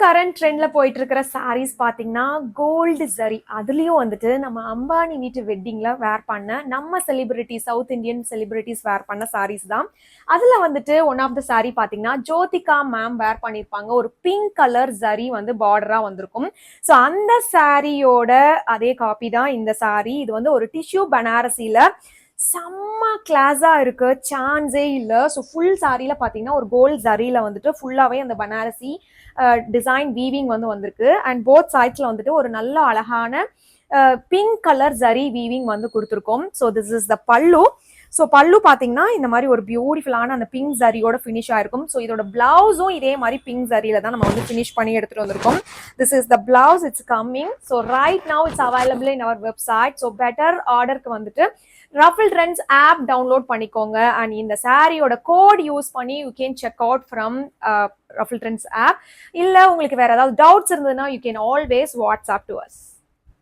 Current ட்ரெண்ட்ல போயிட்டு இருக்கிற சாரீஸ் பாத்தீங்கன்னா கோல்டு சரி. அதுலயும் வந்துட்டு நம்ம அம்பானி வீட்டு வெட்டிங்ல வேர் பண்ண நம்ம செலிபிரிட்டி சவுத் இந்தியன் செலிபிரிட்டிஸ் வேர் பண்ண சாரீஸ் தான். அதுல வந்துட்டு ஒன் ஆஃப் த சாரீ பாத்தீங்கன்னா ஜோதிகா மேம் வேர் பண்ணிருப்பாங்க. ஒரு பிங்க் கலர் சரி வந்து பார்டரா வந்திருக்கும். ஸோ அந்த சாரியோட அதே காப்பி தான் இந்த சாரீ. இது வந்து ஒரு டிஷ்யூ பனாரசில செம்ம கிளாஸா இருக்கு, சான்ஸே இல்லை. ஸோ ஃபுல் சாரியில பாத்தீங்கன்னா ஒரு கோல்ட் ஜரியில வந்துட்டு ஃபுல்லாவே அந்த பனாரசி டிசைன் வீவிங் வந்து வந்திருக்கு. அண்ட் போத் சைட்ஸ்ல வந்துட்டு ஒரு நல்ல அழகான பிங்க் கலர் ஜரி வீவிங் வந்து கொடுத்துருக்கோம். ஸோ திஸ் இஸ் த பல்லு. ஸோ பல்லு பார்த்தீங்கன்னா இந்த மாதிரி ஒரு பியூட்டிஃபுல்லான அந்த பிங்க் ஜரியோட ஃபினிஷ் ஆயிருக்கும். ஸோ இதோட பிளவுஸும் இதே மாதிரி பிங்க் ஜரியில தான் நம்ம வந்து ஃபினிஷ் பண்ணி எடுத்துட்டு வந்திருக்கோம். This is the blouse, it's coming. So right now it's available in our website. So better ஆர்டருக்கு வந்துட்டு ரஃபிள் ட்ரெண்ட்ஸ் ஆப் டவுன்லோட் பண்ணிக்கோங்க. அண்ட் இந்த சாரியோட கோட் யூஸ் பண்ணி you can check out from Raffle Trends app. இல்லை உங்களுக்கு வேற ஏதாவது டவுட்ஸ் இருந்ததுன்னா you can always WhatsApp to as.